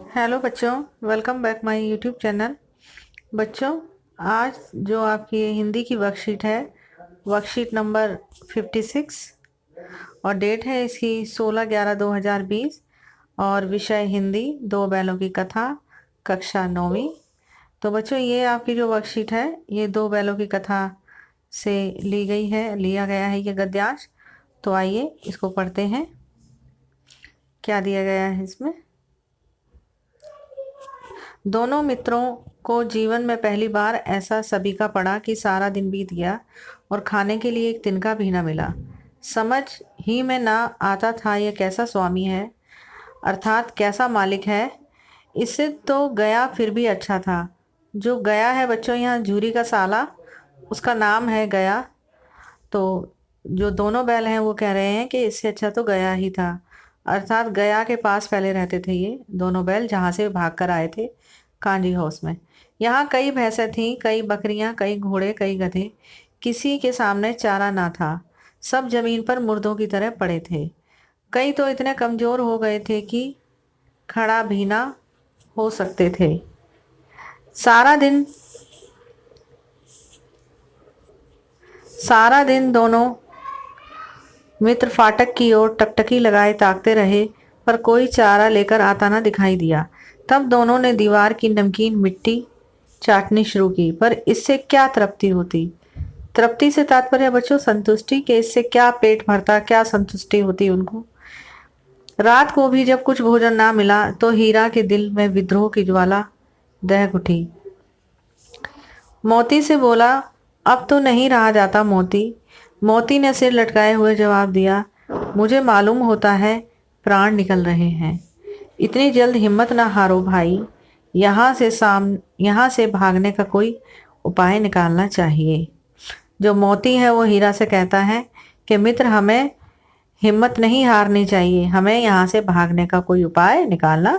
Hello बच्चों, welcome back my YouTube channel. बच्चों, आज जो आपकी हिंदी की वर्कशीट है, वर्कशीट नंबर 56 और डेट है इसकी 16/11/2020 और विषय हिंदी, दो बैलों की कथा, कक्षा 9वीं। तो बच्चों, ये आपकी जो वर्कशीट है ये दो बैलों की कथा से लिया गया है ये गद्यांश। तो आइए इसको पढ़ते हैं। क्या दिया गया है इसमें? दोनों मित्रों को जीवन में पहली बार ऐसा सभी का पड़ा कि सारा दिन बीत गया और खाने के लिए एक तिनका भी न मिला। समझ ही में ना आता था यह कैसा स्वामी है, अर्थात कैसा मालिक है। इससे तो गया फिर भी अच्छा था। जो गया है बच्चों, यहाँ झूरी का साला, उसका नाम है गया। तो जो दोनों बैल हैं वो कह रहे हैं कि इससे अच्छा तो गया ही था, अर्थात गया के पास पहले रहते थे ये दोनों बैल, जहाँ से भाग कर आए थे कांजी हाउस में। यहाँ कई भैंसें थीं, कई बकरियां, कई घोड़े, कई गधे। किसी के सामने चारा ना था। सब जमीन पर मुर्दों की तरह पड़े थे। कई तो इतने कमजोर हो गए थे कि खड़ा भी ना हो सकते थे। सारा दिन सारा दिन दोनों मित्र फाटक की ओर टकटकी लगाए ताकते रहे, पर कोई चारा लेकर आता ना दिखाई दिया। तब दोनों ने दीवार की नमकीन मिट्टी चाटनी शुरू की, पर इससे क्या तृप्ति होती। तृप्ति से तात्पर्य बच्चों संतुष्टि के। इससे क्या पेट भरता, क्या संतुष्टि होती उनको। रात को भी जब कुछ भोजन ना मिला तो हीरा के दिल में विद्रोह की ज्वाला दहक उठी। मोती से बोला, अब तो नहीं रहा जाता मोती। मोती ने सिर लटकाए हुए जवाब दिया, मुझे मालूम होता है प्राण निकल रहे हैं। इतनी जल्द हिम्मत ना हारो भाई। यहाँ से भागने का कोई उपाय निकालना चाहिए। जो मोती है वो हीरा से कहता है कि मित्र, हमें हिम्मत नहीं हारनी चाहिए, हमें यहाँ से भागने का कोई उपाय निकालना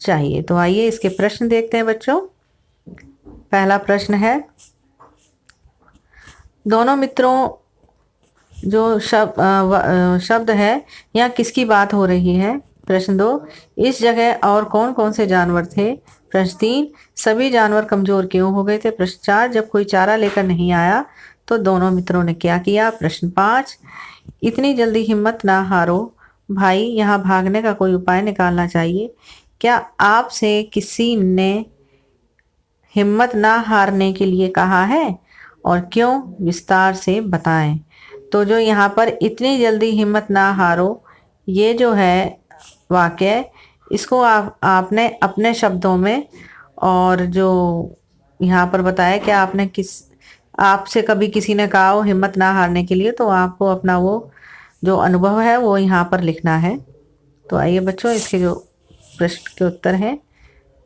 चाहिए। तो आइए इसके प्रश्न देखते हैं बच्चों। पहला प्रश्न है, दोनों मित्रों जो शब्द है यहाँ किसकी बात हो रही है। प्रश्न 2, इस जगह और कौन कौन से जानवर थे। प्रश्न 3, सभी जानवर कमजोर क्यों हो गए थे। प्रश्न 4, जब कोई चारा लेकर नहीं आया तो दोनों मित्रों ने क्या किया। प्रश्न 5, इतनी जल्दी हिम्मत ना हारो भाई, यहाँ भागने का कोई उपाय निकालना चाहिए। क्या आपसे किसी ने हिम्मत ना हारने के लिए कहा है और क्यों, विस्तार से बताएं। तो जो यहाँ पर इतनी जल्दी हिम्मत ना हारो, ये जो है वाक्य, इसको आपने अपने शब्दों में, और जो यहाँ पर बताया कि आपसे कभी किसी ने कहा हो हिम्मत ना हारने के लिए, तो आपको अपना वो जो अनुभव है वो यहाँ पर लिखना है। तो आइए बच्चों, इसके जो प्रश्न के उत्तर हैं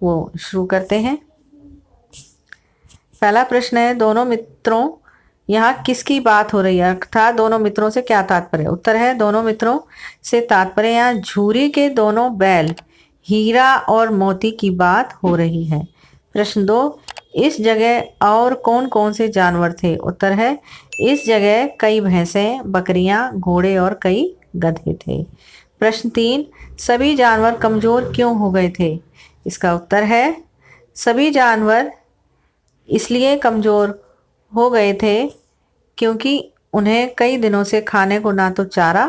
वो शुरू करते हैं। पहला प्रश्न है, दोनों मित्रों, यहाँ किसकी बात हो रही है, अर्थात दोनों मित्रों से क्या तात्पर्य। उत्तर है, दोनों मित्रों से तात्पर्य यहाँ झूरी के दोनों बैल हीरा और मोती की बात हो रही है। प्रश्न 2, इस जगह और कौन कौन से जानवर थे। उत्तर है, इस जगह कई भैंसें, बकरियां, घोड़े और कई गधे थे। प्रश्न 3, सभी जानवर कमजोर क्यों हो गए थे। इसका उत्तर है, सभी जानवर इसलिए कमजोर हो गए थे क्योंकि उन्हें कई दिनों से खाने को ना तो चारा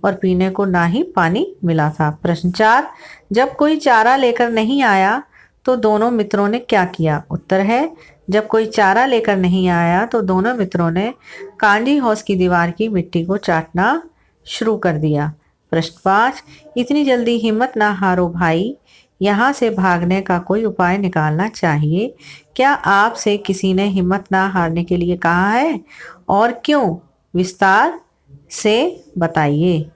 और पीने को ना ही पानी मिला था। प्रश्न 4, जब कोई चारा लेकर नहीं आया तो दोनों मित्रों ने क्या किया। उत्तर है, जब कोई चारा लेकर नहीं आया तो दोनों मित्रों ने कांजी हाउस की दीवार की मिट्टी को चाटना शुरू कर दिया। प्रश्न 5, इतनी जल्दी हिम्मत ना हारो भाई, यहाँ से भागने का कोई उपाय निकालना चाहिए। क्या आपसे किसी ने हिम्मत ना हारने के लिए कहा है और क्यों, विस्तार से बताइए।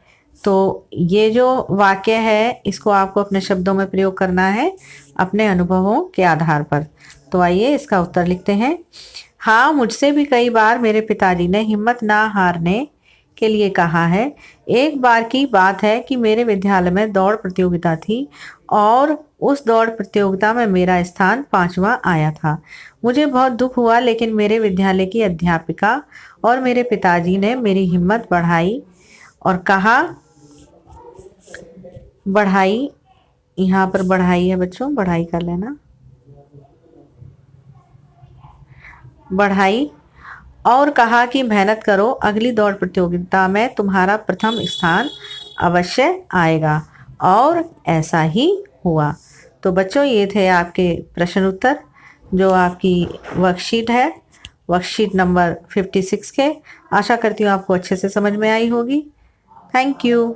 तो ये जो वाक्य है इसको आपको अपने शब्दों में प्रयोग करना है अपने अनुभवों के आधार पर। तो आइए इसका उत्तर लिखते हैं। हाँ, मुझसे भी कई बार मेरे पिताजी ने हिम्मत ना हारने के लिए कहा है। एक बार की बात है कि मेरे विद्यालय में दौड़ प्रतियोगिता थी और उस दौड़ प्रतियोगिता में मेरा स्थान 5वां आया था। मुझे बहुत दुख हुआ, लेकिन मेरे विद्यालय की अध्यापिका और मेरे पिताजी ने मेरी हिम्मत बढ़ाई और कहा बढ़ाई यहाँ पर बढ़ाई है बच्चों, बढ़ाई कर लेना, बढ़ाई। और कहा कि मेहनत करो, अगली दौड़ प्रतियोगिता में तुम्हारा प्रथम स्थान अवश्य आएगा। और ऐसा ही हुआ। तो बच्चों ये थे आपके प्रश्न उत्तर जो आपकी वर्कशीट है, वर्कशीट नंबर 56 के। आशा करती हूँ आपको अच्छे से समझ में आई होगी। Thank you.